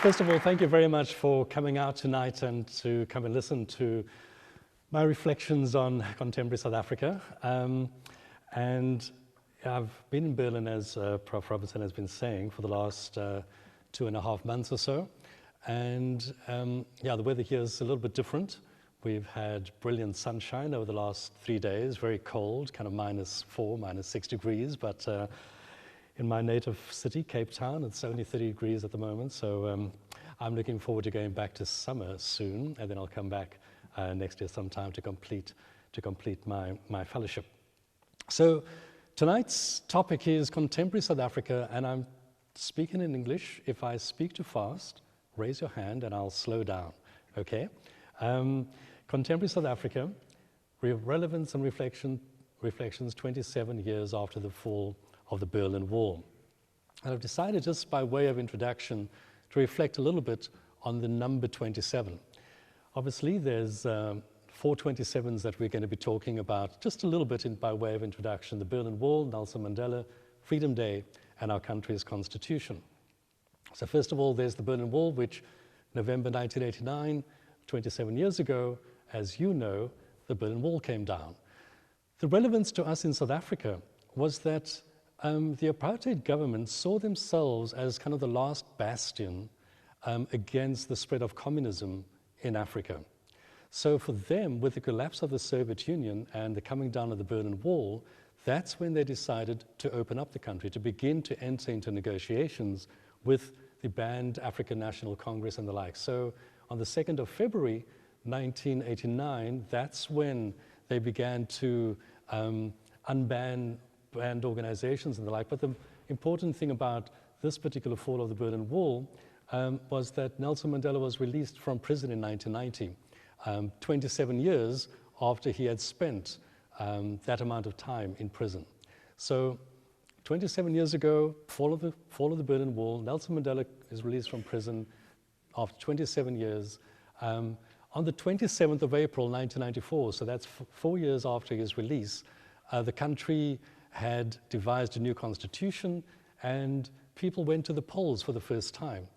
first of all, thank you very much for coming out tonight and to come and listen to my reflections on contemporary South Africa. And I've been in Berlin, as Prof. Robertson has been saying, for the last 2.5 months or so. And yeah, the weather here is a little bit different. We've had brilliant sunshine over the last 3 days, very cold, kind of -4, -6 degrees, but in my native city, Cape Town, it's only 30 degrees at the moment, so I'm looking forward to going back to summer soon, and then I'll come back next year sometime to complete my fellowship. So tonight's topic is contemporary South Africa, and I'm speaking in English. If I speak too fast, raise your hand and I'll slow down, okay? Contemporary South Africa, relevance and reflections 27 years after the fall of the Berlin Wall. And I've decided, just by way of introduction, to reflect a little bit on the number 27. Obviously, there's 4 27s that we're going to be talking about just a little bit by way of introduction: the Berlin Wall, Nelson Mandela, Freedom Day, and our country's constitution. So first of all, there's the Berlin Wall, which November 1989, 27 years ago, as you know, the Berlin Wall came down. The relevance to us in South Africa was that the apartheid government saw themselves as kind of the last bastion against the spread of communism in Africa. So for them, with the collapse of the Soviet Union and the coming down of the Berlin Wall, that's when they decided to open up the country, to begin to enter into negotiations with the banned African National Congress and the like. So on the 2nd of February, 1989, that's when they began to unban banned organizations and the like. But the important thing about this particular fall of the Berlin Wall was that Nelson Mandela was released from prison in 1990, 27 years after he had spent that amount of time in prison. So 27 years ago, fall of the Berlin Wall, Nelson Mandela is released from prison after 27 years. On the 27th of April, 1994, so that's 4 years after his release, the country had devised a new constitution, and people went to the polls for the first time.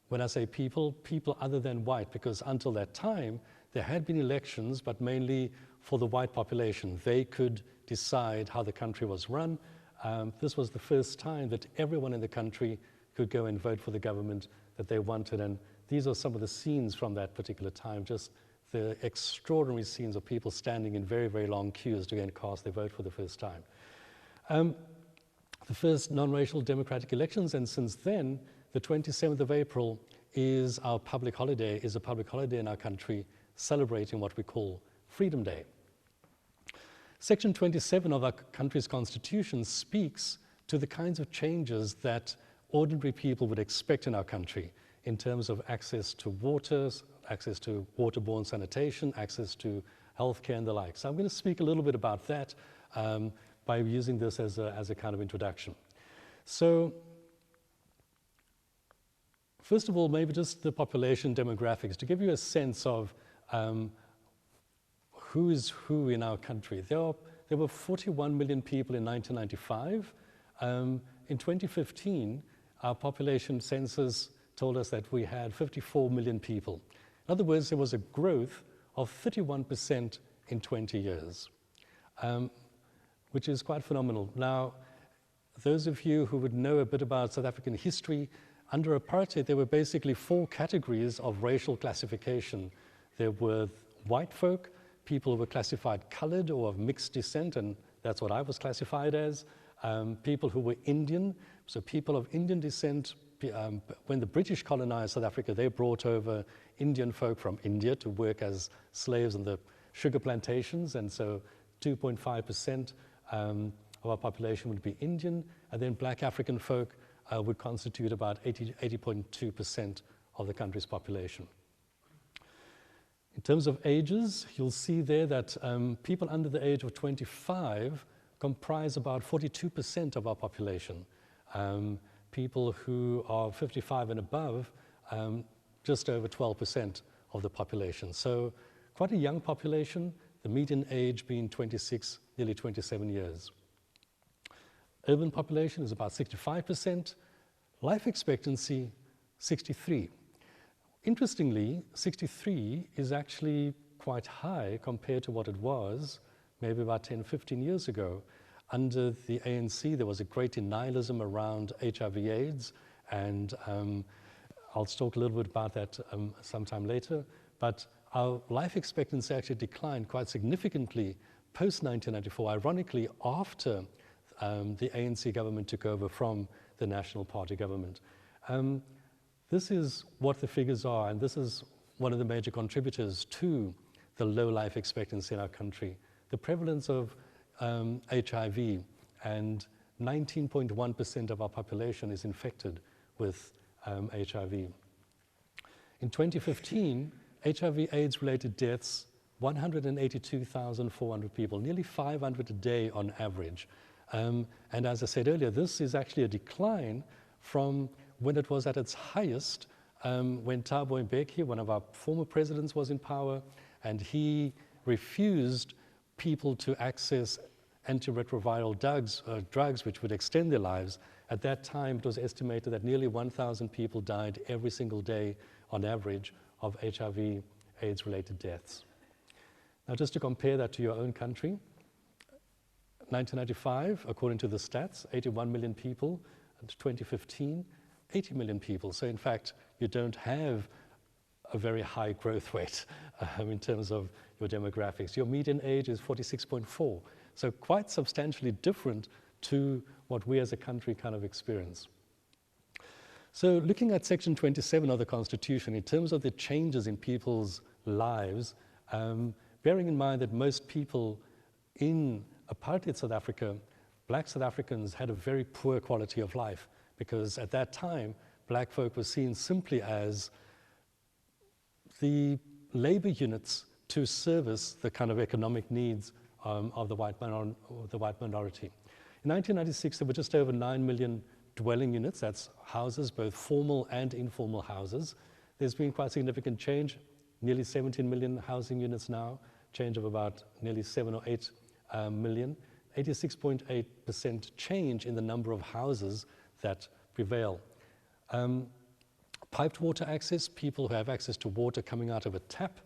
When I say people other than white, because until that time, there had been elections, but mainly for the white population. They could decide how the country was run. This was the first time that everyone in the country could go and vote for the government that they wanted. And these are some of the scenes from that particular time, just the extraordinary scenes of people standing in very, very long queues to go and cast their vote for the first time. The first non-racial democratic elections, and since then, the 27th of April is a public holiday in our country, celebrating what we call Freedom Day. Section 27 of our country's constitution speaks to the kinds of changes that ordinary people would expect in our country in terms of access to water, access to waterborne sanitation, access to healthcare and the like. So I'm going to speak a little bit about that by using this as a kind of introduction. So first of all, maybe just the population demographics, to give you a sense of who is who in our country. There were 41 million people in 1995. In 2015, our population census told us that we had 54 million people. In other words, there was a growth of 31% in 20 years, which is quite phenomenal. Now, those of you who would know a bit about South African history, under apartheid, there were basically 4 categories of racial classification. There were white folk, people who were classified colored or of mixed descent, and that's what I was classified as. People who were Indian, so people of Indian descent. When the British colonized South Africa, they brought over Indian folk from India to work as slaves on the sugar plantations, and so 2.5% of our population would be Indian, and then black African folk would constitute about 80.2% of the country's population. In terms of ages, you'll see there that people under the age of 25 comprise about 42% of our population. People who are 55 and above, just over 12% of the population. So quite a young population, the median age being 26, nearly 27 years. Urban population is about 65%. Life expectancy 63. Interestingly, 63 is actually quite high compared to what it was maybe about 10, 15 years ago. Under the ANC, there was a great denialism around HIV/AIDS, and I'll talk a little bit about that sometime later. But our life expectancy actually declined quite significantly post-1994, ironically after the ANC government took over from the National Party government. This is what the figures are, and this is one of the major contributors to the low life expectancy in our country. The prevalence of HIV, and 19.1% of our population is infected with HIV. In 2015, HIV/AIDS-related deaths, 182,400 people, nearly 500 a day on average. And as I said earlier, this is actually a decline from when it was at its highest, when Thabo Mbeki, one of our former presidents, was in power, and he refused people to access antiretroviral drugs which would extend their lives. At that time, it was estimated that nearly 1,000 people died every single day on average of HIV/AIDS-related deaths. Now, just to compare that to your own country, 1995, according to the stats, 81 million people, and 2015, 80 million people. So in fact, you don't have a very high growth rate in terms of your demographics. Your median age is 46.4, so quite substantially different to what we as a country kind of experience. So looking at Section 27 of the Constitution, in terms of the changes in people's lives, bearing in mind that most people in apartheid South Africa, black South Africans, had a very poor quality of life, because at that time, black folk were seen simply as the labor units to service the kind of economic needs of the white minority. In 1996, there were just over 9 million dwelling units, that's houses, both formal and informal houses. There's been quite significant change, nearly 17 million housing units now, change of about nearly 7 or 8 million, 86.8% change in the number of houses that prevail. Piped water access, people who have access to water coming out of a tap,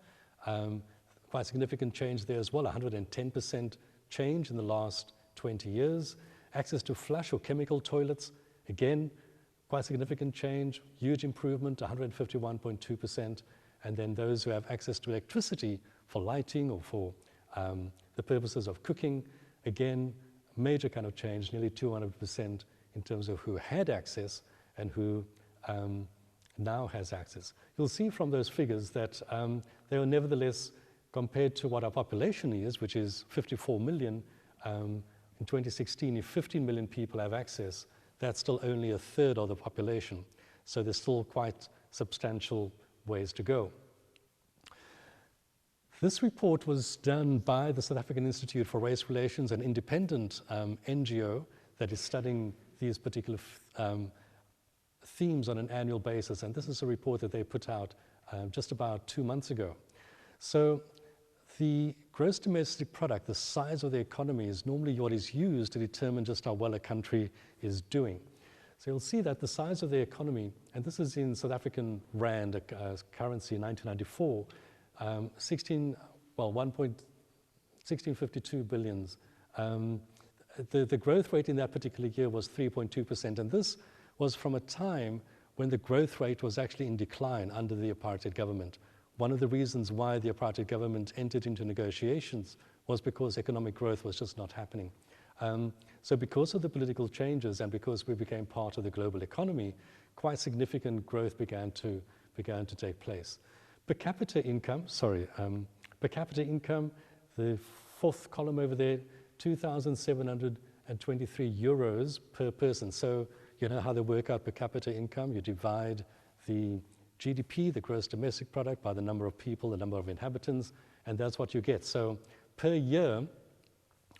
quite significant change there as well, 110% change in the last 20 years. Access to flush or chemical toilets, again, quite significant change, huge improvement, 151.2%. And then those who have access to electricity for lighting or for the purposes of cooking, again, major kind of change, nearly 200% in terms of who had access and who now has access. You'll see from those figures that they are nevertheless, compared to what our population is, which is 54 million, in 2016, if 15 million people have access, that's still only a third of the population. So there's still quite substantial ways to go. This report was done by the South African Institute for Race Relations, an independent NGO that is studying these particular themes on an annual basis. And this is a report that they put out just about 2 months ago. So the gross domestic product, the size of the economy, is normally what is used to determine just how well a country is doing. So you'll see that the size of the economy, and this is in South African rand currency in 1994, 1652 billions. The growth rate in that particular year was 3.2%, and this was from a time when the growth rate was actually in decline under the apartheid government. One of the reasons why the apartheid government entered into negotiations was because economic growth was just not happening. So because of the political changes and because we became part of the global economy, quite significant growth began to take place. Per capita income, the fourth column over there, 2,723 euros per person. So you know how they work out per capita income. You divide the GDP, the gross domestic product, by the number of people, the number of inhabitants, and that's what you get. So per year,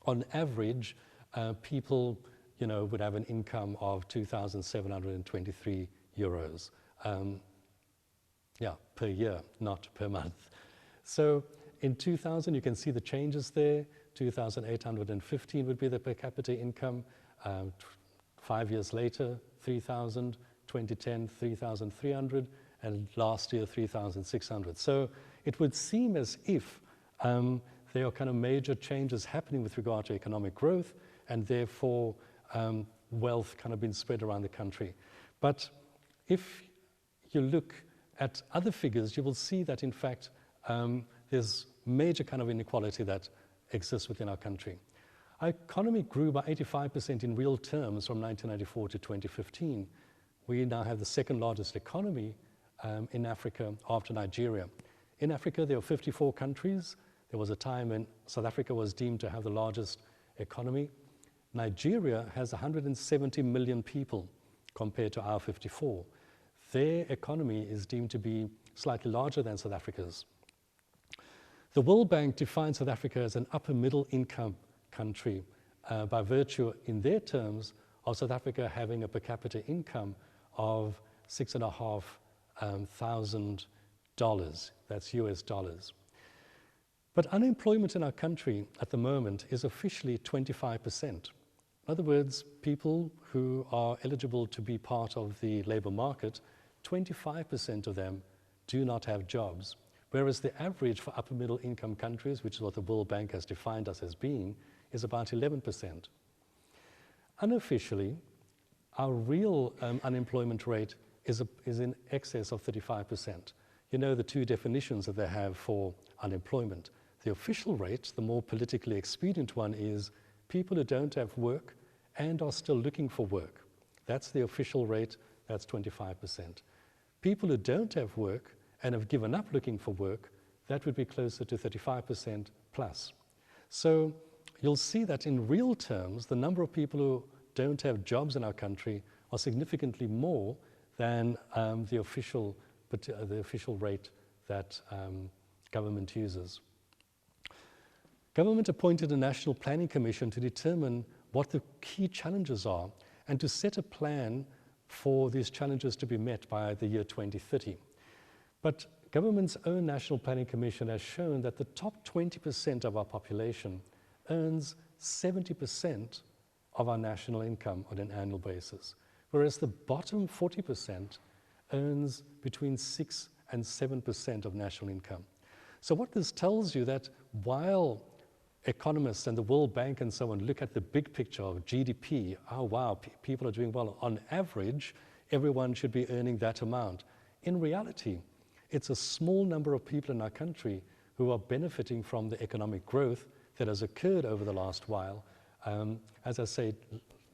on average, people, would have an income of 2,723 euros. Per year, not per month. So in 2000, you can see the changes there. 2,815 would be the per capita income. 5 years later, 3,000, 2010, 3,300, and last year, 3,600. So it would seem as if there are kind of major changes happening with regard to economic growth, and therefore wealth kind of been spread around the country. But if you look at other figures, you will see that in fact there's major kind of inequality that exists within our country. Our economy grew by 85% in real terms from 1994 to 2015. We now have the second largest economy in Africa after Nigeria. In Africa, there are 54 countries. There was a time when South Africa was deemed to have the largest economy. Nigeria has 170 million people compared to our 54. Their economy is deemed to be slightly larger than South Africa's. The World Bank defines South Africa as an upper middle income country by virtue, in their terms, of South Africa having a per capita income of $6,500. That's US dollars. But unemployment in our country at the moment is officially 25%. In other words, people who are eligible to be part of the labor market, 25% of them do not have jobs. Whereas the average for upper middle income countries, which is what the World Bank has defined us as being, is about 11%. Unofficially, our real unemployment rate is in excess of 35%. You know the two definitions that they have for unemployment. The official rate, the more politically expedient one, is people who don't have work and are still looking for work. That's the official rate, that's 25%. People who don't have work and have given up looking for work, that would be closer to 35% plus. So you'll see that in real terms, the number of people who don't have jobs in our country are significantly more than the official rate that government uses. Government appointed a National Planning Commission to determine what the key challenges are and to set a plan for these challenges to be met by the year 2030. But government's own National Planning Commission has shown that the top 20% of our population earns 70% of our national income on an annual basis, whereas the bottom 40% earns between 6 and 7% of national income. So what this tells you that while economists and the World Bank and so on look at the big picture of GDP, oh wow, people are doing well. On average, everyone should be earning that amount. In reality, it's a small number of people in our country who are benefiting from the economic growth that has occurred over the last while. As I say,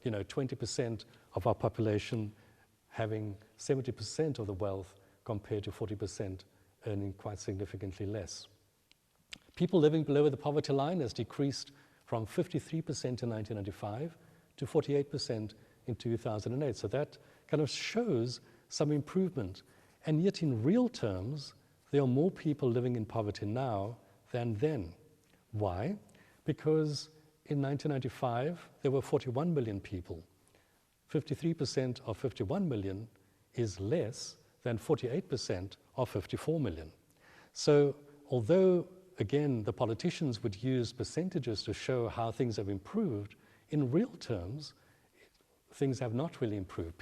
20% of our population having 70% of the wealth compared to 40% earning quite significantly less. People living below the poverty line has decreased from 53% in 1995 to 48% in 2008. So that kind of shows some improvement. And yet in real terms, there are more people living in poverty now than then. Why? Because in 1995, there were 41 million people. 53% of 51 million is less than 48% of 54 million. So although, again, the politicians would use percentages to show how things have improved, in real terms, things have not really improved.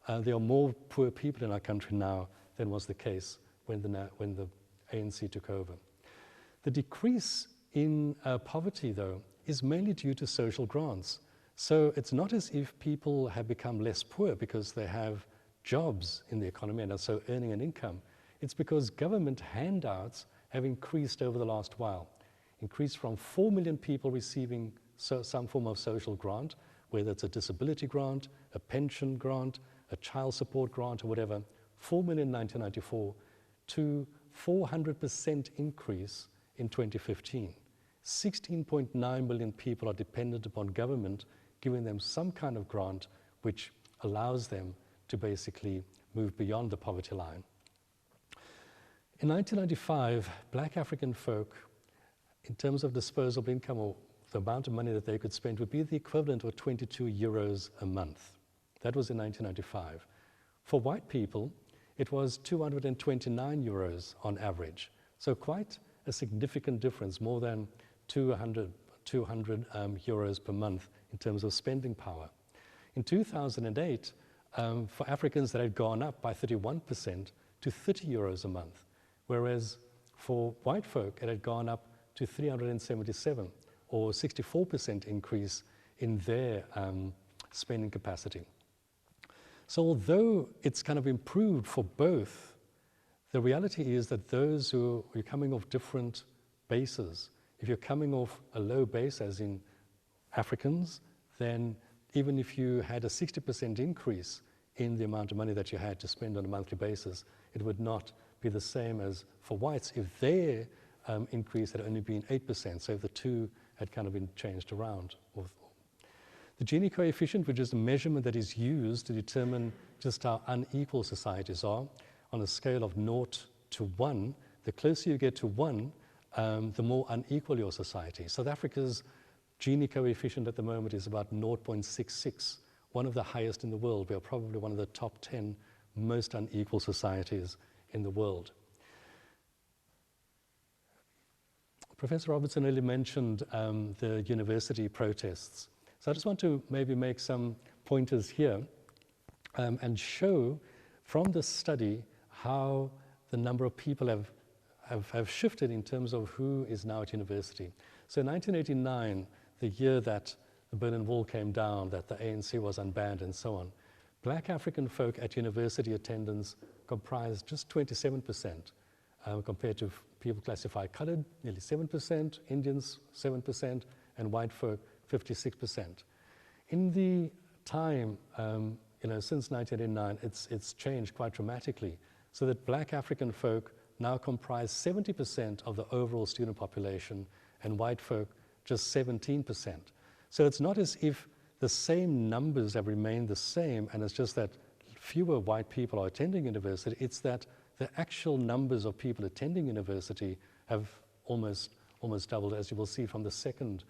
There are more poor people in our country now than was the case when the ANC took over. The decrease in poverty, though, is mainly due to social grants. So it's not as if people have become less poor because they have jobs in the economy and are so earning an income. It's because government handouts have increased over the last while. Increased from 4 million people receiving some form of social grant, whether it's a disability grant, a pension grant, a child support grant or whatever, 4 million in 1994 to 400% increase in 2015. 16.9 million people are dependent upon government giving them some kind of grant which allows them to basically move beyond the poverty line. In 1995, Black African folk, in terms of disposable income or the amount of money that they could spend, would be the equivalent of 22 euros a month. That was in 1995. For white people, it was 229 euros on average. So quite a significant difference, more than 200 euros per month in terms of spending power. In 2008, for Africans that had gone up by 31% to 30 euros a month, whereas for white folk it had gone up to 377, or 64% increase in their spending capacity. So although it's kind of improved for both, the reality is that those who are coming off different bases, if you're coming off a low base, as in Africans, then even if you had a 60% increase in the amount of money that you had to spend on a monthly basis, it would not be the same as for whites if their increase had only been 8%, so if the two had kind of been changed around. The Gini coefficient, which is a measurement that is used to determine just how unequal societies are, on a scale of 0 to 1, the closer you get to 1, the more unequal your society. South Africa's Gini coefficient at the moment is about 0.66, one of the highest in the world. We are probably one of the top 10 most unequal societies in the world. Professor Robertson earlier mentioned the university protests. So I just want to maybe make some pointers here and show from this study how the number of people have shifted in terms of who is now at university. So in 1989, the year that the Berlin Wall came down, that the ANC was unbanned and so on, Black African folk at university attendance comprised just 27%, compared to people classified colored, nearly 7%, Indians 7%, and white folk 56%. In the time, since 1989, it's changed quite dramatically, so that Black African folk now comprise 70% of the overall student population, and white folk just 17%. So it's not as if the same numbers have remained the same, and it's just that fewer white people are attending university. It's that the actual numbers of people attending university have almost doubled, as you will see from the second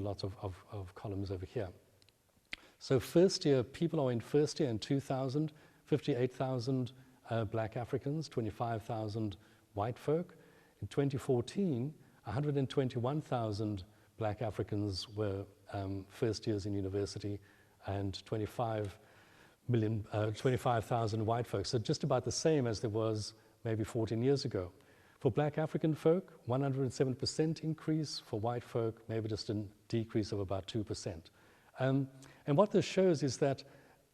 lot of columns over here. So first year, people are in first year in 2000, 58,000 Black Africans, 25,000 white folk. In 2014, 121,000 Black Africans were first years in university, and 25,000 white folks. So just about the same as there was maybe 14 years ago. For Black African folk, 107% increase. For white folk, maybe just a decrease of about 2%. And what this shows is that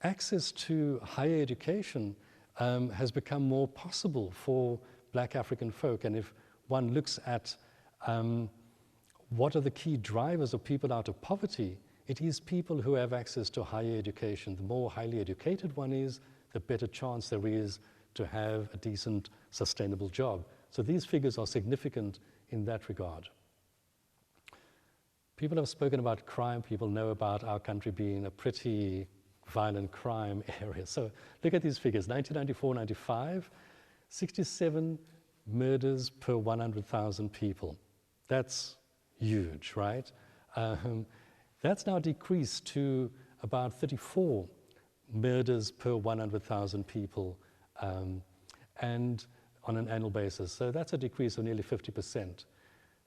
access to higher education has become more possible for Black African folk. And if one looks at what are the key drivers of people out of poverty, it is people who have access to higher education. The more highly educated one is, the better chance there is to have a decent, sustainable job. So these figures are significant in that regard. People have spoken about crime. People know about our country being a pretty violent crime area. So look at these figures. 1994-95, 67 murders per 100,000 people. That's huge, right? That's now decreased to about 34 murders per 100,000 people and on an annual basis. So that's a decrease of nearly 50%.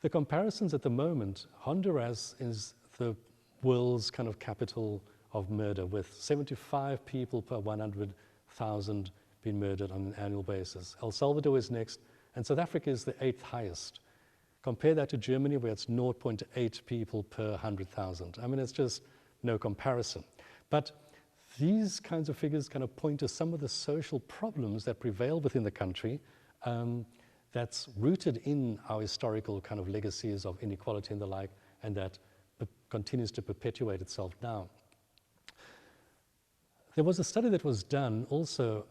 The comparisons at the moment, Honduras is the world's kind of capital of murder, with 75 people per 100,000 being murdered on an annual basis. El Salvador is next, and South Africa is the 8th highest. Compare that to Germany, where it's 0.8 people per 100,000. I mean, it's just no comparison. But these kinds of figures kind of point to some of the social problems that prevail within the country, that's rooted in our historical kind of legacies of inequality and the like, and that continues to perpetuate itself now. There was a study that was done also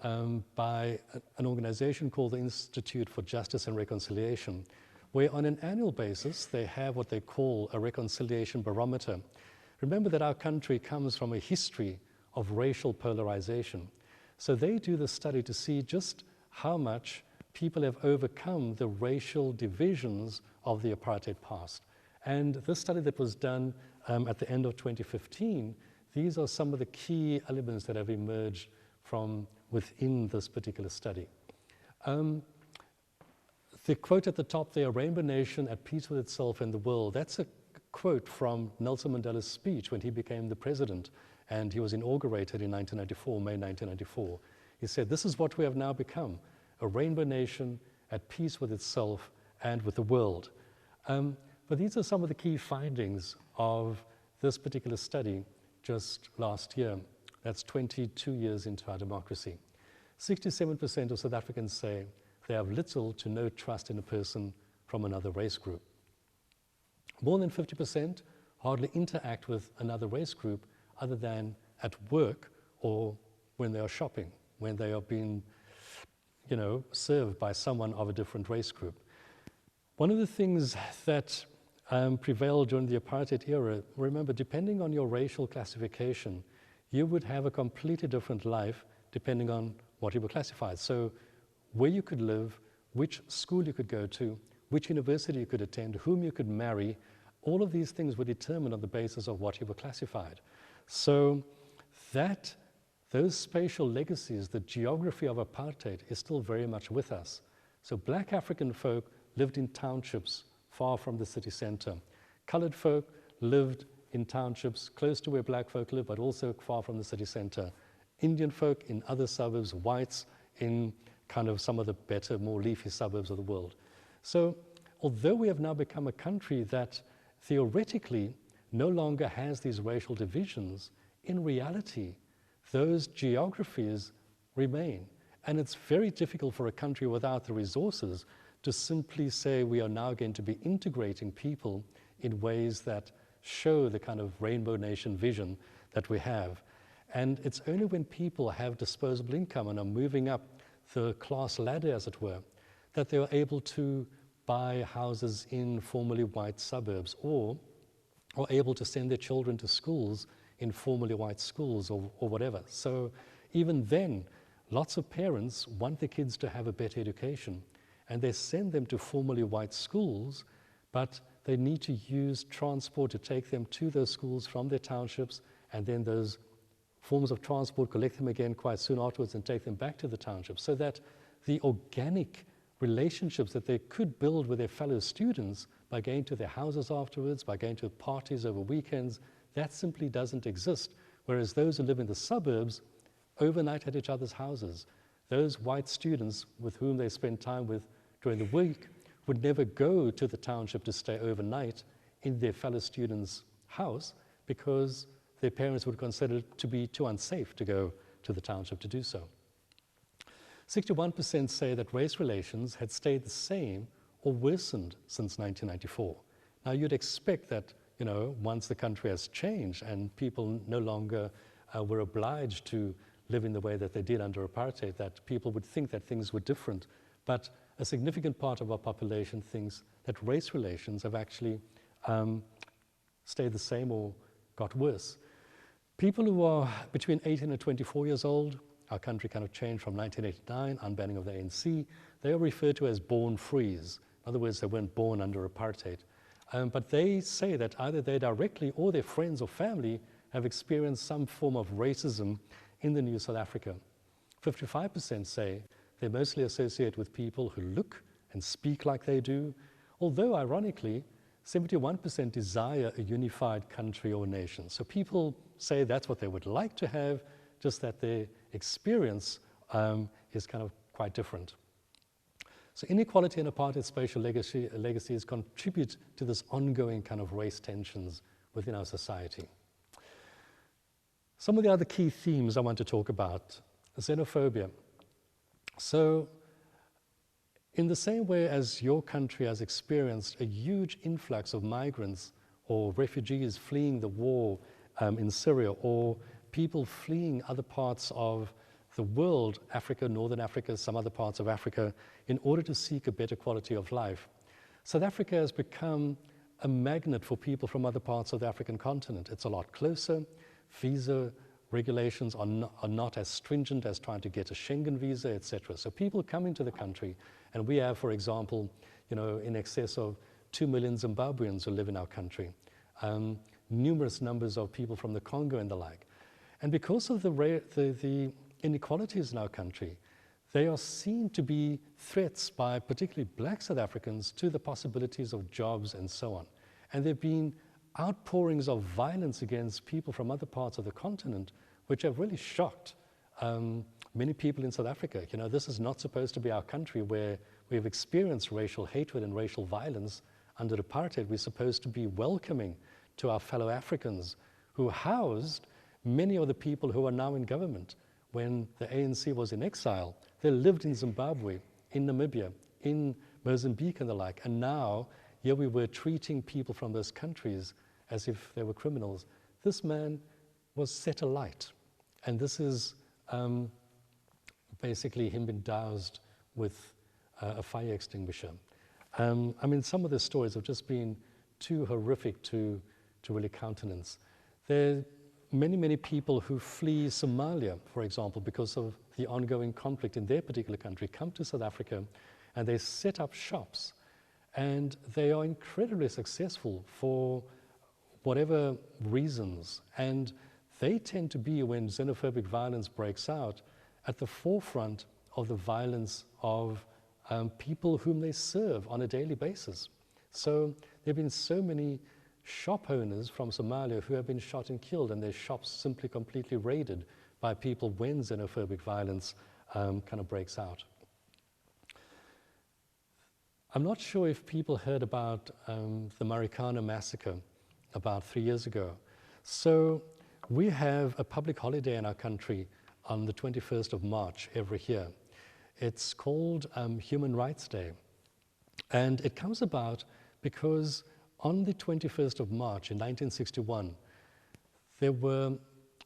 by an organization called the Institute for Justice and Reconciliation, where on an annual basis they have what they call a reconciliation barometer. Remember that our country comes from a history of racial polarization. So they do the study to see just how much people have overcome the racial divisions of the apartheid past. And this study that was done at the end of 2015, these are some of the key elements that have emerged from within this particular study. The quote at the top there, "Rainbow Nation at peace with itself and the world," that's a quote from Nelson Mandela's speech when he became the president. and he was inaugurated in 1994, May 1994. He said, "This is what we have now become, a rainbow nation at peace with itself and with the world." But these are some of the key findings of this particular study just last year. That's 22 years into our democracy. 67% of South Africans say they have little to no trust in a person from another race group. More than 50% hardly interact with another race group other than at work or when they are shopping, when they are being, served by someone of a different race group. One of the things that prevailed during the apartheid era, remember, depending on your racial classification, you would have a completely different life depending on what you were classified. So where you could live, which school you could go to, which university you could attend, whom you could marry, all of these things were determined on the basis of what you were classified. So those spatial legacies, the geography of apartheid is still very much with us. So Black African folk lived in townships far from the city center. Colored folk lived in townships close to where Black folk live, but also far from the city center. Indian folk in other suburbs, whites in kind of some of the better, more leafy suburbs of the world. So although we have now become a country that theoretically no longer has these racial divisions, in reality, those geographies remain. And it's very difficult for a country without the resources to simply say we are now going to be integrating people in ways that show the kind of rainbow nation vision that we have. And it's only when people have disposable income and are moving up the class ladder, as it were, that they are able to buy houses in formerly white suburbs or are able to send their children to schools in formerly white schools or whatever. So even then, lots of parents want their kids to have a better education, and they send them to formerly white schools, but they need to use transport to take them to those schools from their townships, and then those forms of transport collect them again quite soon afterwards and take them back to the townships, so that the organic relationships that they could build with their fellow students by going to their houses afterwards, by going to parties over weekends, that simply doesn't exist. Whereas those who live in the suburbs overnight at each other's houses. Those white students with whom they spend time with during the week would never go to the township to stay overnight in their fellow student's house because their parents would consider it to be too unsafe to go to the township to do so. 61% say that race relations had stayed the same or worsened since 1994. Now you'd expect that, once the country has changed and people no longer were obliged to live in the way that they did under apartheid, that people would think that things were different. But a significant part of our population thinks that race relations have actually stayed the same or got worse. People who are between 18 and 24 years old, our country kind of changed from 1989, unbanning of the ANC, they are referred to as born frees. In other words, they weren't born under apartheid. But they say that either they directly or their friends or family have experienced some form of racism in the new South Africa. 55% say they mostly associate with people who look and speak like they do, although ironically, 71% desire a unified country or nation. So people say that's what they would like to have, just that their experience is kind of quite different. So inequality and apartheid spatial legacies contribute to this ongoing kind of race tensions within our society. Some of the other key themes I want to talk about, xenophobia. So in the same way as your country has experienced a huge influx of migrants or refugees fleeing the war in Syria, or people fleeing other parts of the world, Africa, Northern Africa, some other parts of Africa, in order to seek a better quality of life, South Africa has become a magnet for people from other parts of the African continent. It's a lot closer. Visa regulations are not as stringent as trying to get a Schengen visa, etc. So people come into the country, and we have, for example, in excess of 2 million Zimbabweans who live in our country, numerous numbers of people from the Congo and the like. And because of the inequalities in our country, they are seen to be threats by particularly Black South Africans to the possibilities of jobs and so on. And they've been outpourings of violence against people from other parts of the continent, which have really shocked many people in South Africa. You know, this is not supposed to be our country where we've experienced racial hatred and racial violence under apartheid. We're supposed to be welcoming to our fellow Africans who housed many of the people who are now in government. When the ANC was in exile, they lived in Zimbabwe, in Namibia, in Mozambique and the like. And now, here we were treating people from those countries as if they were criminals. This man was set alight. And this is basically him being doused with a fire extinguisher. I mean, some of the stories have just been too horrific to really countenance. There are many, many people who flee Somalia, for example, because of the ongoing conflict in their particular country, come to South Africa and they set up shops. And they are incredibly successful for whatever reasons. And they tend to be, when xenophobic violence breaks out, at the forefront of the violence of people whom they serve on a daily basis. So there have been so many shop owners from Somalia who have been shot and killed, and their shops simply completely raided by people when xenophobic violence kind of breaks out. I'm not sure if people heard about the Marikana massacre about 3 years ago. So we have a public holiday in our country on the 21st of March every year. It's called Human Rights Day. And it comes about because on the 21st of March in 1961, there were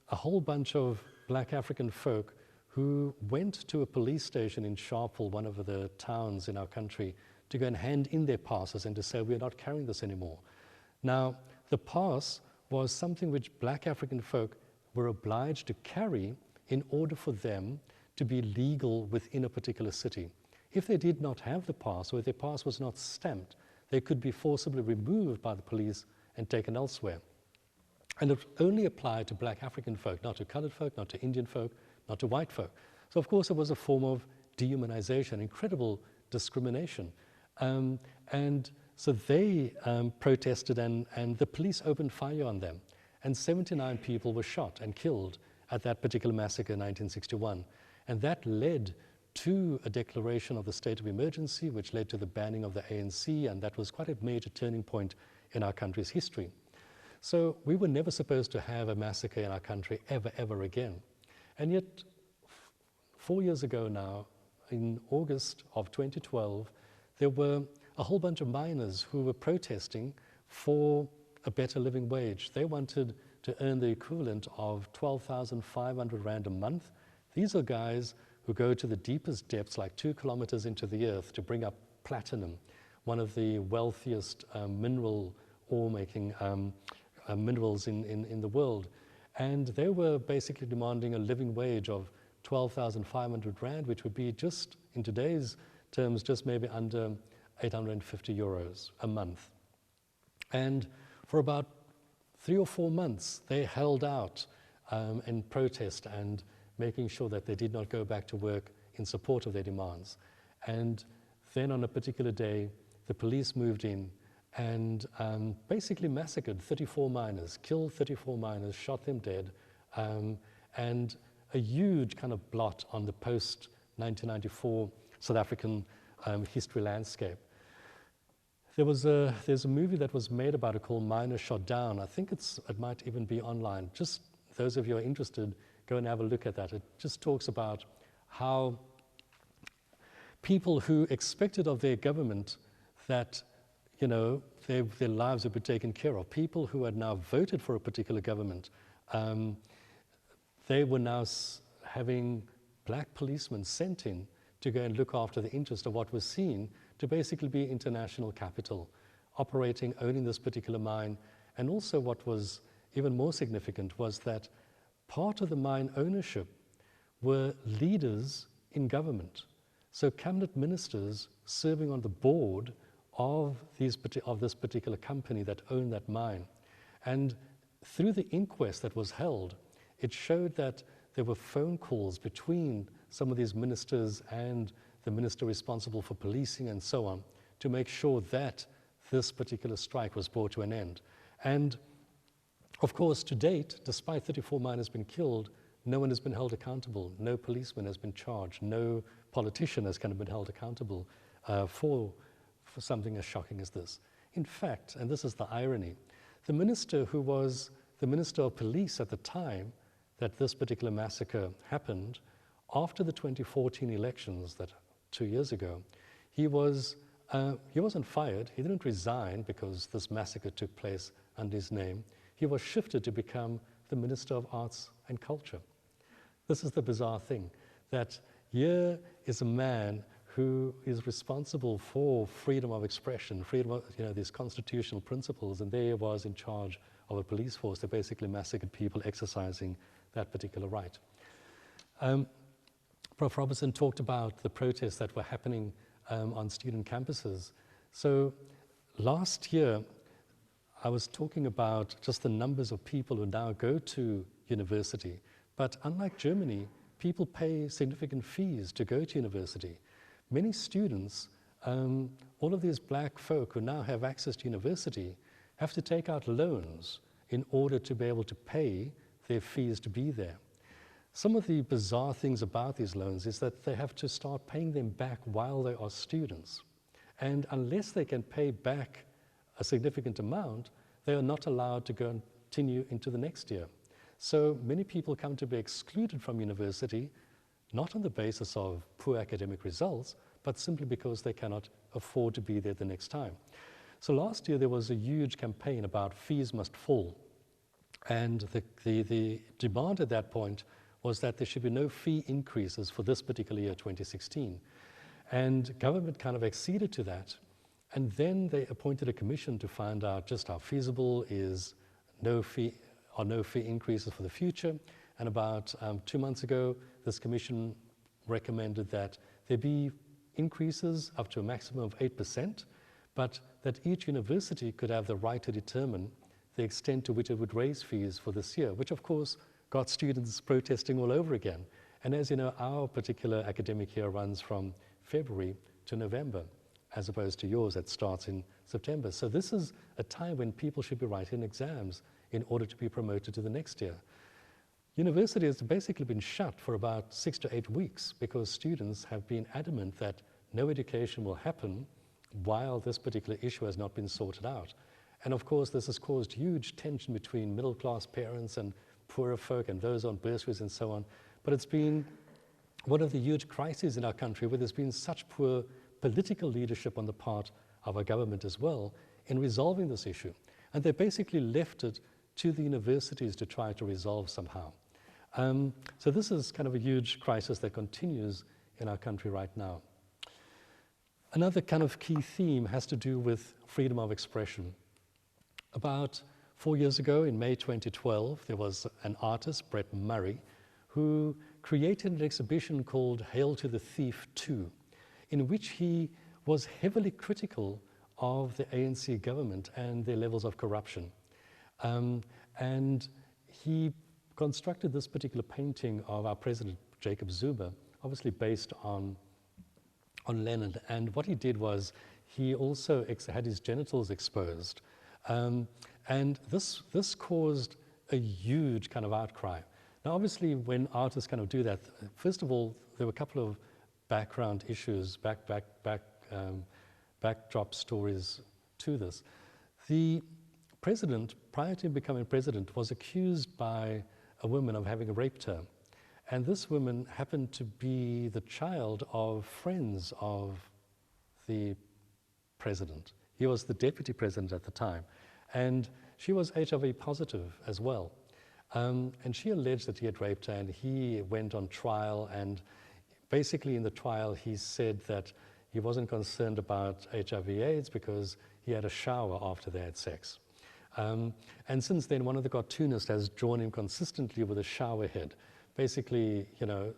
a whole bunch of black African folk who went to a police station in Sharpeville, one of the towns in our country, to go and hand in their passes and to say, we're not carrying this anymore. Now, the pass was something which black African folk were obliged to carry in order for them to be legal within a particular city. If they did not have the pass, or if their pass was not stamped, they could be forcibly removed by the police and taken elsewhere. And it only applied to black African folk, not to colored folk, not to Indian folk, not to white folk. So of course it was a form of dehumanization, incredible discrimination. And so they protested, and the police opened fire on them. And 79 people were shot and killed at that particular massacre in 1961. And that led to a declaration of the state of emergency, which led to the banning of the ANC, and that was quite a major turning point in our country's history. So we were never supposed to have a massacre in our country ever again. And yet, 4 years ago now, in August of 2012, there were a whole bunch of miners who were protesting for a better living wage. They wanted to earn the equivalent of 12,500 Rand a month. These are guys who go to the deepest depths, like 2 kilometers into the earth, to bring up platinum, one of the wealthiest mineral ore-making minerals in the world. And they were basically demanding a living wage of 12,500 Rand, which would be just, in today's terms, just maybe under 850 euros a month. And for about 3 or 4 months, they held out in protest and making sure that they did not go back to work in support of their demands. And then on a particular day, the police moved in and basically massacred 34 miners, killed 34 miners, shot them dead, and a huge kind of blot on the post-1994 South African history landscape. There's a movie that was made about it called Miners Shot Down. I think it might even be online. Just those of you who are interested, go and have a look at that. It just talks about how people who expected of their government that, you know, their lives would be taken care of, people who had now voted for a particular government, they were now having black policemen sent in to go and look after the interest of what was seen to basically be international capital, operating, owning this particular mine. And also what was even more significant was that part of the mine ownership were leaders in government. So cabinet ministers serving on the board of this particular company that owned that mine. And through the inquest that was held, it showed that there were phone calls between some of these ministers and the minister responsible for policing and so on to make sure that this particular strike was brought to an end. And of course, to date, despite 34 miners being killed, no one has been held accountable. No policeman has been charged. No politician has kind of been held accountable for something as shocking as this. In fact, and this is the irony, the minister who was the Minister of Police at the time that this particular massacre happened, after the 2014 elections, that 2 years ago, he wasn't fired. He didn't resign because this massacre took place under his name. He was shifted to become the Minister of Arts and Culture. This is the bizarre thing, that here is a man who is responsible for freedom of expression, freedom of, these constitutional principles, and there he was in charge of a police force that basically massacred people exercising that particular right. Prof. Robertson talked about the protests that were happening on student campuses. So last year, I was talking about just the numbers of people who now go to university. But unlike Germany, people pay significant fees to go to university. Many students, all of these black folk who now have access to university, have to take out loans in order to be able to pay their fees to be there. Some of the bizarre things about these loans is that they have to start paying them back while they are students. And unless they can pay back a significant amount, they are not allowed to go and continue into the next year. So many people come to be excluded from university, not on the basis of poor academic results, but simply because they cannot afford to be there the next time. So last year there was a huge campaign about fees must fall. And the demand at that point was that there should be no fee increases for this particular year, 2016. And government kind of acceded to that. And then they appointed a commission to find out just how feasible is no fee increases for the future. And about 2 months ago, this commission recommended that there be increases up to a maximum of 8%, but that each university could have the right to determine the extent to which it would raise fees for this year, which of course got students protesting all over again. And as you know, our particular academic year runs from February to November, as opposed to yours that starts in September. So this is a time when people should be writing exams in order to be promoted to the next year. University has basically been shut for about 6 to 8 weeks because students have been adamant that no education will happen while this particular issue has not been sorted out. And of course, this has caused huge tension between middle-class parents and poorer folk and those on bursaries and so on. But it's been one of the huge crises in our country where there's been such poor political leadership on the part of our government as well in resolving this issue. And they basically left it to the universities to try to resolve somehow. So this is kind of a huge crisis that continues in our country right now. Another kind of key theme has to do with freedom of expression. About 4 years ago, in May 2012, there was an artist, Brett Murray, who created an exhibition called Hail to the Thief 2, in which he was heavily critical of the ANC government and their levels of corruption. And he constructed this particular painting of our president, Jacob Zuma, obviously based on Lenin. And what he did was he also had his genitals exposed. And this caused a huge kind of outcry. Now, obviously, when artists kind of do that, first of all, there were a couple of background issues, backdrop stories to this. The president, prior to becoming president, was accused by a woman of having raped her. And this woman happened to be the child of friends of the president. He was the deputy president at the time. And she was HIV positive as well. And she alleged that he had raped her, and he went on trial. And basically in the trial, he said that he wasn't concerned about HIV/AIDS because he had a shower after they had sex. And since then, one of the cartoonists has drawn him consistently with a shower head, basically,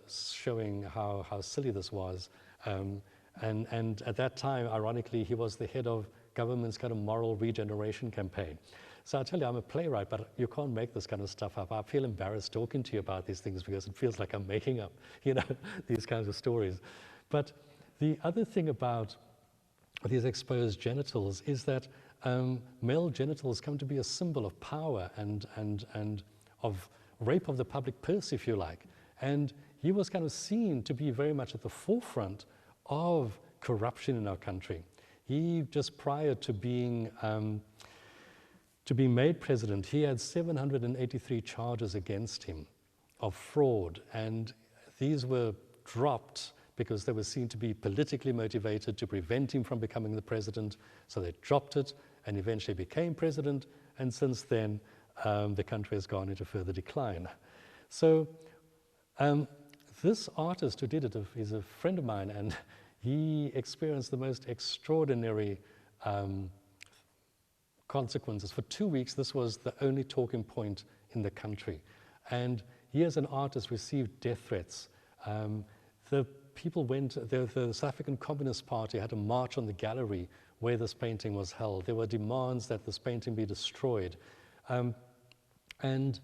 showing how silly this was. And at that time, ironically, he was the head of government's kind of moral regeneration campaign. So I tell you, I'm a playwright, but you can't make this kind of stuff up. I feel embarrassed talking to you about these things because it feels like I'm making up, these kinds of stories. But the other thing about these exposed genitals is that male genitals come to be a symbol of power and of rape of the public purse, if you like. And he was kind of seen to be very much at the forefront of corruption in our country. He, just prior to being made president, he had 783 charges against him of fraud, and these were dropped because they were seen to be politically motivated to prevent him from becoming the president. So they dropped it and eventually became president, and since then the country has gone into further decline. So this artist who did it is a friend of mine, and he experienced the most extraordinary consequences. For 2 weeks, this was the only talking point in the country. And he, as an artist, received death threats. The South African Communist Party had a march on the gallery where this painting was held. There were demands that this painting be destroyed. And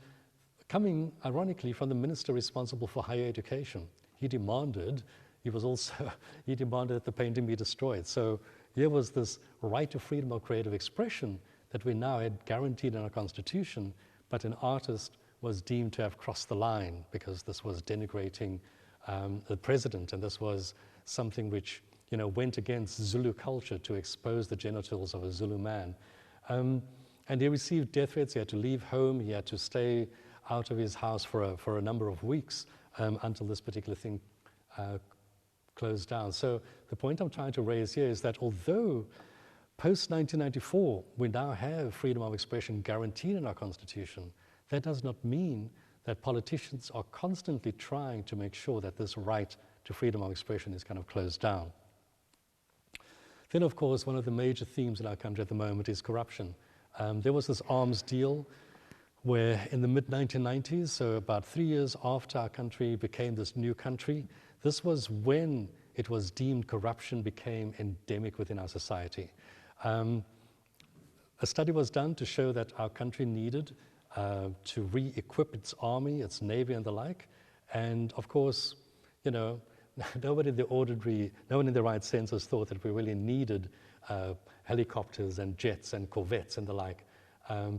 coming, ironically, from the minister responsible for higher education, he demanded that the painting be destroyed. So here was this right to freedom of creative expression that we now had guaranteed in our constitution, but an artist was deemed to have crossed the line because this was denigrating the president, and this was something which, you know, went against Zulu culture to expose the genitals of a Zulu man. And he received death threats. He had to leave home. He had to stay out of his house for a number of weeks until this particular thing closed down. So the point I'm trying to raise here is that although post-1994 we now have freedom of expression guaranteed in our constitution, that does not mean that politicians are constantly trying to make sure that this right to freedom of expression is kind of closed down. Then, of course, one of the major themes in our country at the moment is corruption. There was this arms deal where in the mid-1990s, so about 3 years after our country became this new country, this was when it was deemed corruption became endemic within our society. A study was done to show that our country needed to re-equip its army, its navy and the like. And of course, you know, no one in the right senses thought that we really needed helicopters and jets and corvettes and the like,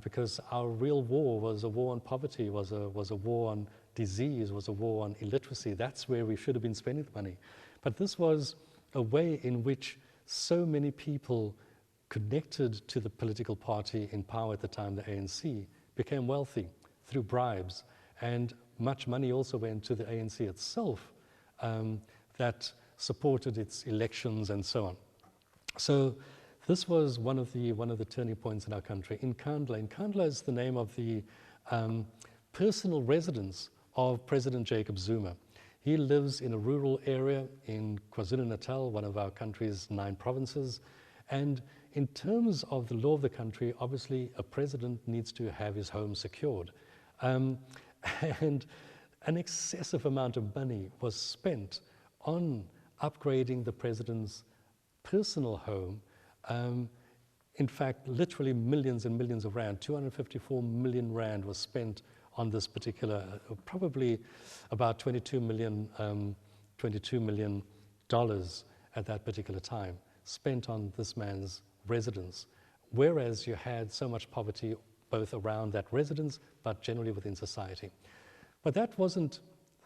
because our real war was a war on poverty, was a war on disease, was a war on illiteracy. That's where we should have been spending the money. But this was a way in which so many people connected to the political party in power at the time, the ANC, became wealthy through bribes, and much money also went to the ANC itself that supported its elections and so on. So this was one of the turning points in our country. Nkandla is the name of the personal residence of President Jacob Zuma. He lives in a rural area in KwaZulu-Natal, one of our country's 9 provinces, and in terms of the law of the country, obviously a president needs to have his home secured. And an excessive amount of money was spent on upgrading the president's personal home. In fact, literally millions and millions of rand, 254 million rand was spent on this particular, probably about $22 million at that particular time, spent on this man's residence, whereas you had so much poverty both around that residence, but generally within society. But that wasn't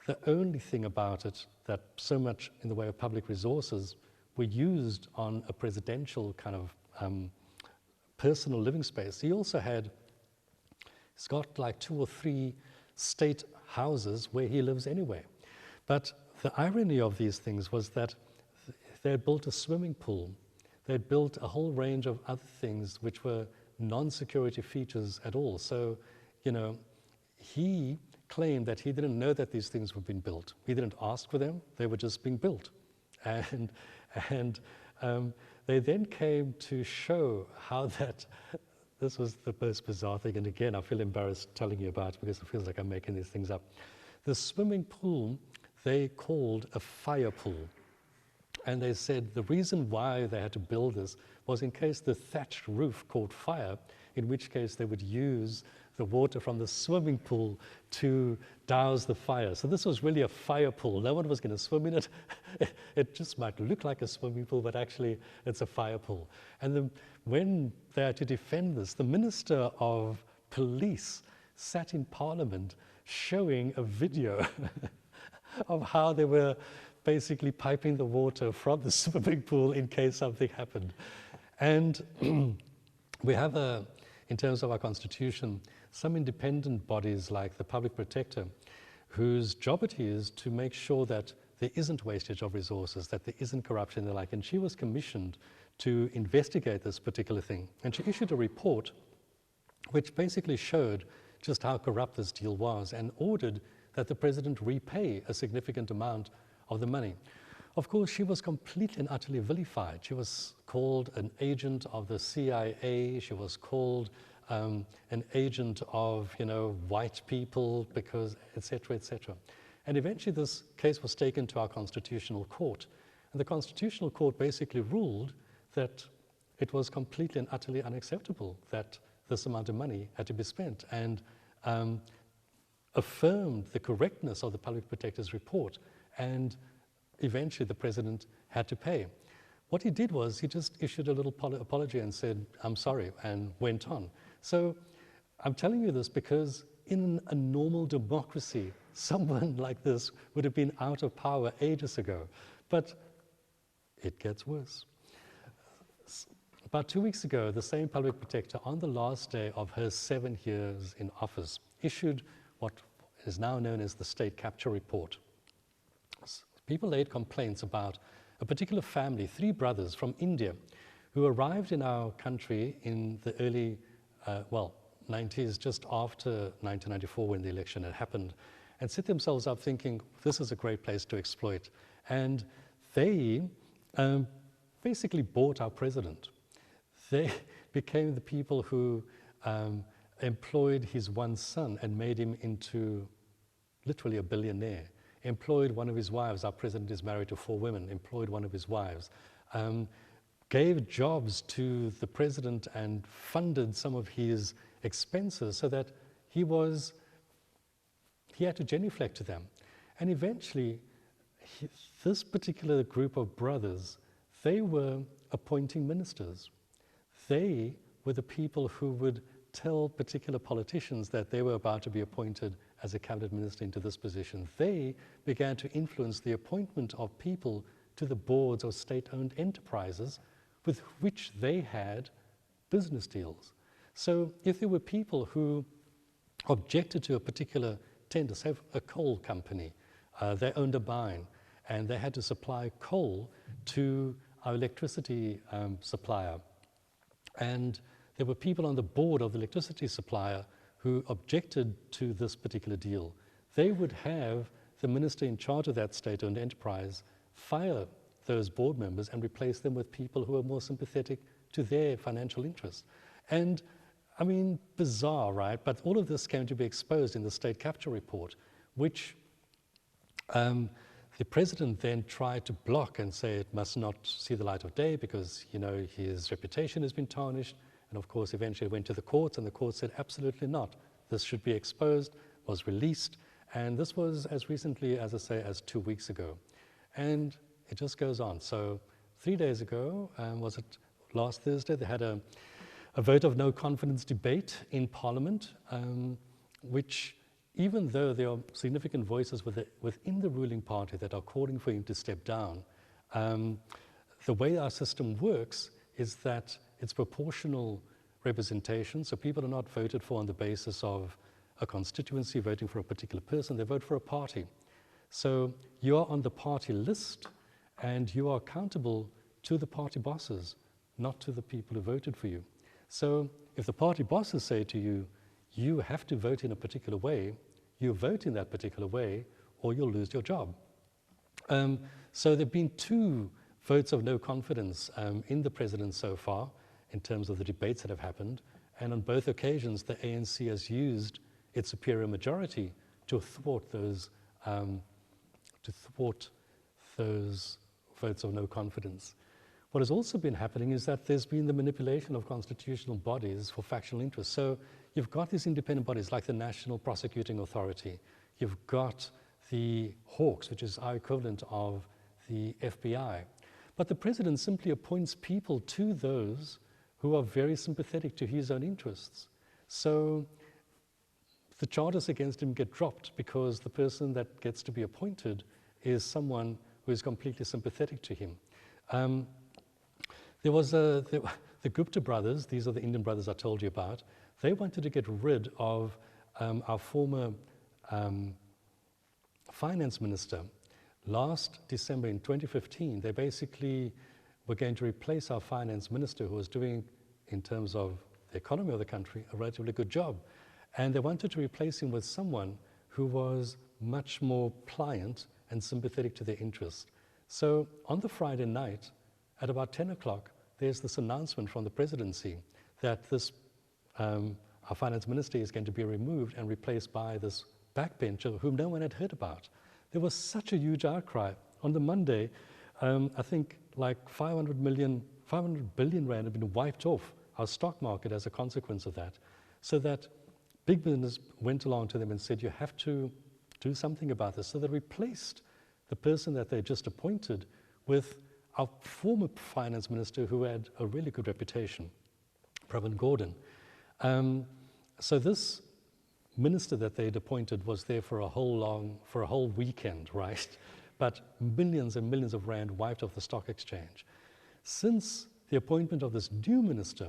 the only thing about it, that so much in the way of public resources were used on a presidential kind of personal living space. He's got like 2 or 3 state houses where he lives anyway. But the irony of these things was that they had built a swimming pool. They had built a whole range of other things which were non-security features at all. So, you know, he claimed that he didn't know that these things were being built. He didn't ask for them. They were just being built. And they then came to show how that, this was the most bizarre thing, and again, I feel embarrassed telling you about it because it feels like I'm making these things up. The swimming pool they called a fire pool. And they said the reason why they had to build this was in case the thatched roof caught fire, in which case they would use the water from the swimming pool to douse the fire. So this was really a fire pool. No one was going to swim in it. It just might look like a swimming pool, but actually it's a fire pool. And when they had to defend this, the Minister of Police sat in Parliament showing a video of how they were basically piping the water from the swimming pool in case something happened. And we have, in terms of our constitution, some independent bodies like the Public Protector, whose job it is to make sure that there isn't wastage of resources, that there isn't corruption and the like. And she was commissioned to investigate this particular thing. And she issued a report which basically showed just how corrupt this deal was and ordered that the president repay a significant amount of the money. Of course, she was completely and utterly vilified. She was called an agent of the CIA. She was called an agent of, white people, because et cetera, et cetera. And eventually this case was taken to our Constitutional Court. And the Constitutional Court basically ruled that it was completely and utterly unacceptable that this amount of money had to be spent, and affirmed the correctness of the Public Protector's report. And eventually the president had to pay. What he did was he just issued a little apology and said, "I'm sorry," and went on. So I'm telling you this because in a normal democracy, someone like this would have been out of power ages ago. But it gets worse. About 2 weeks ago, the same Public Protector, on the last day of her 7 years in office, issued what is now known as the State Capture Report. People laid complaints about a particular family, 3 brothers from India, who arrived in our country in the early, 90s, just after 1994 when the election had happened, and set themselves up thinking, this is a great place to exploit. And they basically bought our president. They became the people who employed his one son and made him into literally a billionaire. Employed one of his wives. Our president is married to 4 women. Employed one of his wives. Gave jobs to the president and funded some of his expenses so that he had to genuflect to them. And eventually, this particular group of brothers, they were appointing ministers. They were the people who would tell particular politicians that they were about to be appointed as a cabinet minister into this position. They began to influence the appointment of people to the boards of state-owned enterprises with which they had business deals. So if there were people who objected to a particular tender, say a coal company, they owned a mine and they had to supply coal to our electricity supplier, and there were people on the board of the electricity supplier who objected to this particular deal, they would have the minister in charge of that state-owned enterprise fire those board members and replace them with people who are more sympathetic to their financial interests. And I mean, bizarre, right? But all of this came to be exposed in the State Capture Report, which the president then tried to block and say it must not see the light of day because, his reputation has been tarnished. And of course, eventually it went to the courts, and the court said, absolutely not. This should be exposed, was released. And this was as recently, as I say, as 2 weeks ago. And it just goes on. So 3 days ago, was it last Thursday, they had a vote of no confidence debate in Parliament, which, even though there are significant voices within the ruling party that are calling for him to step down, the way our system works is that it's proportional representation, so people are not voted for on the basis of a constituency voting for a particular person, they vote for a party. So you are on the party list and you are accountable to the party bosses, not to the people who voted for you. So if the party bosses say to you, you have to vote in a particular way, you vote in that particular way or you'll lose your job. So there have been 2 votes of no confidence in the president so far, in terms of the debates that have happened, and on both occasions the ANC has used its superior majority to thwart those votes of no confidence. What has also been happening is that there's been the manipulation of constitutional bodies for factional interests. So you've got these independent bodies like the National Prosecuting Authority. You've got the Hawks, which is our equivalent of the FBI. But the president simply appoints people to those who are very sympathetic to his own interests. So the charges against him get dropped because the person that gets to be appointed is someone who is completely sympathetic to him. There was the Gupta brothers, these are the Indian brothers I told you about. They wanted to get rid of our former finance minister. Last December in 2015, they basically were going to replace our finance minister who was doing, in terms of the economy of the country, a relatively good job. And they wanted to replace him with someone who was much more pliant and sympathetic to their interests. So on the Friday night, at about 10 o'clock, there's this announcement from the presidency that this, our finance minister is going to be removed and replaced by this backbencher whom no one had heard about. There was such a huge outcry. On the Monday, I think like 500 billion rand had been wiped off our stock market as a consequence of that. So that big business went along to them and said, you have to do something about this. So they replaced the person that they just appointed with our former finance minister who had a really good reputation, Pravin Gordhan. So this minister that they'd appointed was there for a whole weekend, right? But millions and millions of rand wiped off the stock exchange. Since the appointment of this new minister,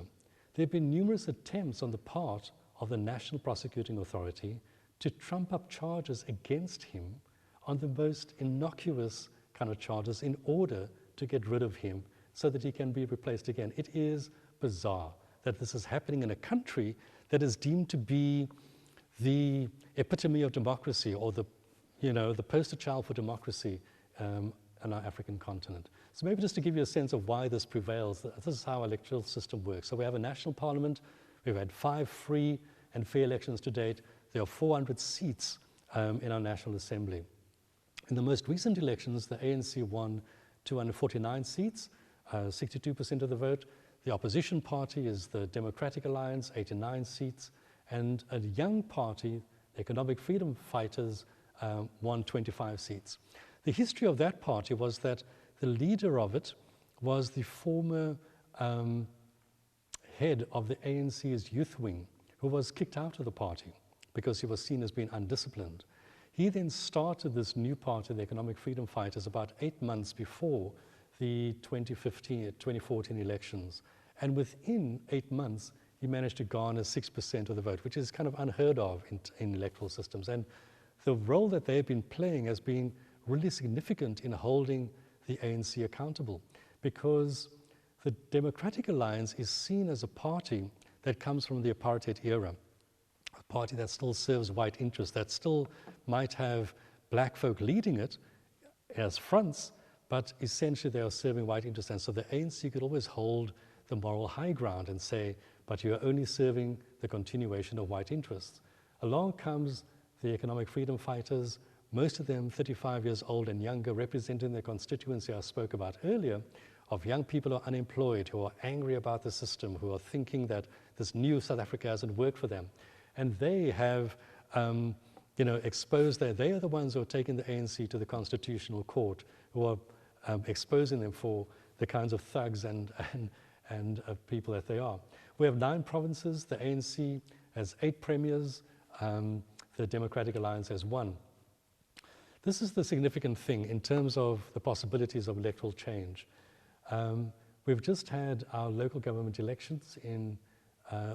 there have been numerous attempts on the part of the National Prosecuting Authority to trump up charges against him on the most innocuous kind of charges in order to get rid of him so that he can be replaced again. It is bizarre that this is happening in a country that is deemed to be the epitome of democracy, or the poster child for democracy on our African continent. So maybe just to give you a sense of why this prevails, this is how our electoral system works. So we have a national parliament. We've had 5 free and fair elections to date. There are 400 seats in our National Assembly. In the most recent elections, the ANC won 249 seats, 62% of the vote. The opposition party is the Democratic Alliance, 89 seats. And a young party, the Economic Freedom Fighters, won 25 seats. The history of that party was that the leader of it was the former head of the ANC's youth wing, who was kicked out of the party because he was seen as being undisciplined. He then started this new party, the Economic Freedom Fighters, about 8 months before the 2014 elections. And within 8 months, he managed to garner 6% of the vote, which is kind of unheard of in electoral systems. And the role that they've been playing has been really significant in holding the ANC accountable, because the Democratic Alliance is seen as a party that comes from the apartheid era, a party that still serves white interests, that still might have black folk leading it as fronts, but essentially they are serving white interests. And so the ANC could always hold the moral high ground and say, but you are only serving the continuation of white interests. Along comes the Economic Freedom Fighters, most of them 35 years old and younger, representing their constituency I spoke about earlier, of young people who are unemployed, who are angry about the system, who are thinking that this new South Africa hasn't worked for them. And they have exposed that. They are the ones who are taking the ANC to the Constitutional Court, who are exposing them for the kinds of thugs and people that they are. We have 9 provinces. The ANC has 8 premiers. The Democratic Alliance has 1. This is the significant thing in terms of the possibilities of electoral change. We've just had our local government elections in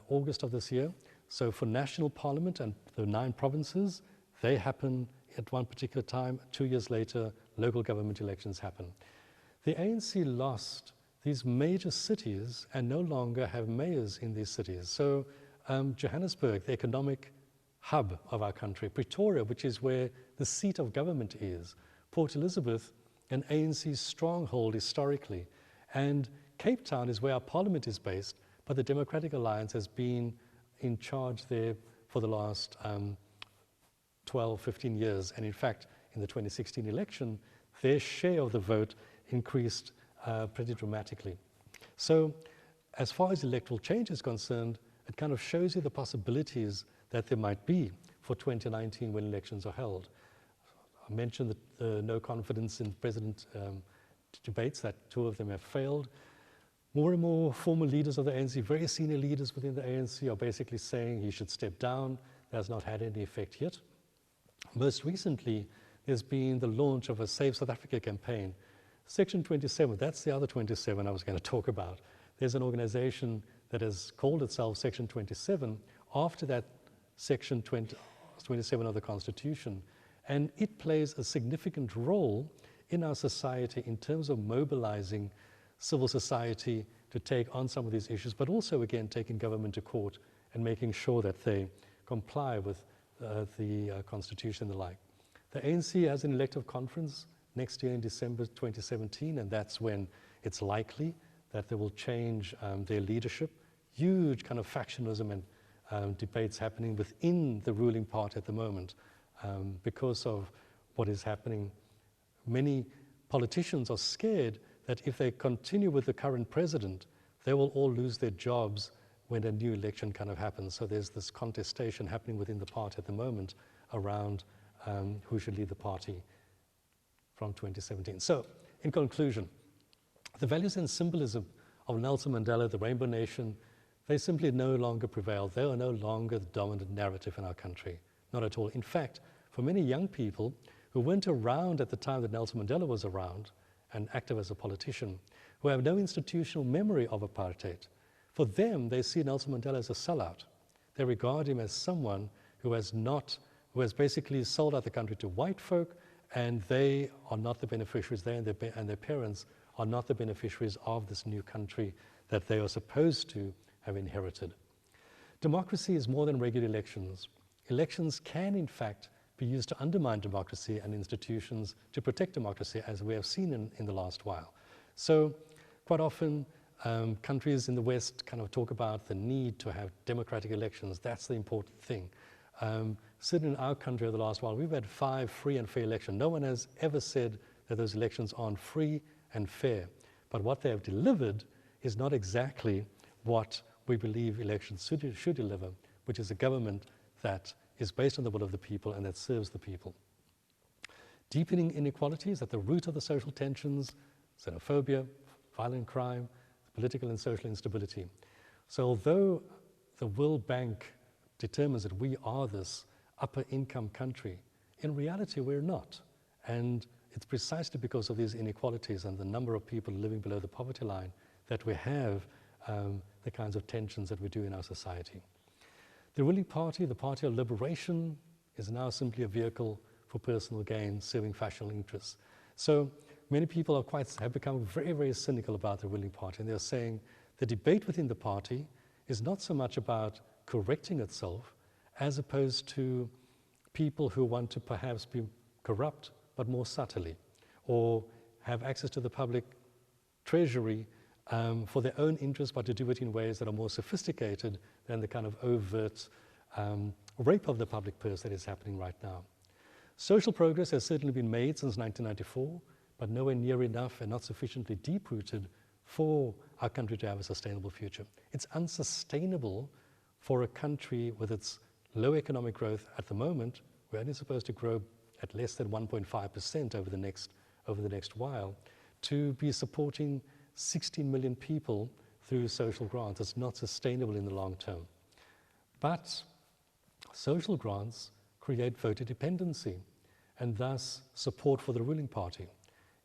August of this year. So for national parliament and the 9 provinces, they happen at one particular time. 2 years later, local government elections happen. The ANC lost these major cities and no longer have mayors in these cities. So Johannesburg, the economic hub of our country, Pretoria, which is where the seat of government is, Port Elizabeth, an ANC stronghold historically, and Cape Town is where our parliament is based, but the Democratic Alliance has been in charge there for the last 12, 15 years. And in fact, in the 2016 election, their share of the vote increased pretty dramatically. So as far as electoral change is concerned, it kind of shows you the possibilities that there might be for 2019 when elections are held. I mentioned the no confidence in president debates, that 2 of them have failed. More and more former leaders of the ANC, very senior leaders within the ANC, are basically saying he should step down. That has not had any effect yet. Most recently, there's been the launch of a Save South Africa campaign. Section 27, that's the other 27 I was going to talk about. There's an organization that has called itself Section 27 after that Section 27 of the Constitution. And it plays a significant role in our society in terms of mobilizing civil society to take on some of these issues, but also, again, taking government to court and making sure that they comply with the Constitution and the like. The ANC has an elective conference next year in December 2017, and that's when it's likely that they will change their leadership. Huge kind of factionalism and debates happening within the ruling party at the moment because of what is happening. Many politicians are scared that if they continue with the current president, they will all lose their jobs when a new election kind of happens. So there's this contestation happening within the party at the moment around who should lead the party from 2017. So, in conclusion, the values and symbolism of Nelson Mandela, the Rainbow Nation, they simply no longer prevail. They are no longer the dominant narrative in our country, not at all. In fact, for many young people who weren't around at the time that Nelson Mandela was around and active as a politician, who have no institutional memory of apartheid, for them, they see Nelson Mandela as a sellout. They regard him as someone who has basically sold out the country to white folk, and they are not the beneficiaries. They and their parents are not the beneficiaries of this new country that they are supposed to have inherited. Democracy is more than regular elections. Elections can, in fact, be used to undermine democracy and institutions to protect democracy, as we have seen in the last while. So quite often, countries in the West kind of talk about the need to have democratic elections. That's the important thing. Certainly in our country over the last while, we've had 5 free and fair elections. No one has ever said that those elections aren't free and fair. But what they have delivered is not exactly what we believe elections should deliver, which is a government that is based on the will of the people and that serves the people. Deepening inequalities at the root of the social tensions, xenophobia, violent crime, political and social instability. So although the World Bank determines that we are this upper income country, in reality we're not. And it's precisely because of these inequalities and the number of people living below the poverty line that we have the kinds of tensions that we do in our society. The ruling party, the Party of Liberation, is now simply a vehicle for personal gain, serving factional interests. So many people have become very, very cynical about the ruling party, and they're saying the debate within the party is not so much about correcting itself as opposed to people who want to perhaps be corrupt, but more subtly, or have access to the public treasury for their own interests, but to do it in ways that are more sophisticated than the kind of overt rape of the public purse that is happening right now. Social progress has certainly been made since 1994, but nowhere near enough and not sufficiently deep-rooted for our country to have a sustainable future. It's unsustainable for a country with its low economic growth at the moment. We're only supposed to grow at less than 1.5% over the next while, to be supporting 16 million people through social grants. It's not sustainable in the long term. But social grants create voter dependency and thus support for the ruling party.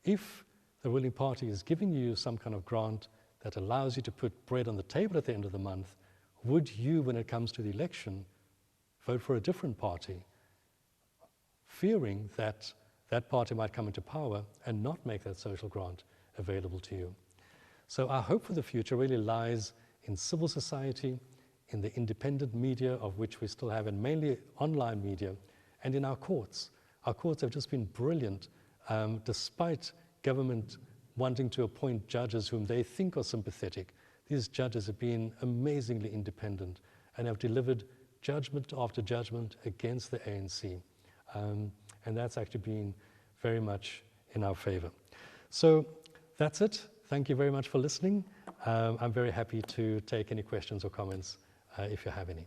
If the ruling party is giving you some kind of grant that allows you to put bread on the table at the end of the month, would you, when it comes to the election, vote for a different party, fearing that that party might come into power and not make that social grant available to you? So our hope for the future really lies in civil society, in the independent media, of which we still have, and mainly online media, and in our courts. Our courts have just been brilliant, despite government wanting to appoint judges whom they think are sympathetic. These judges have been amazingly independent and have delivered judgment after judgment against the ANC. And that's actually been very much in our favor. So that's it. Thank you very much for listening. I'm very happy to take any questions or comments if you have any.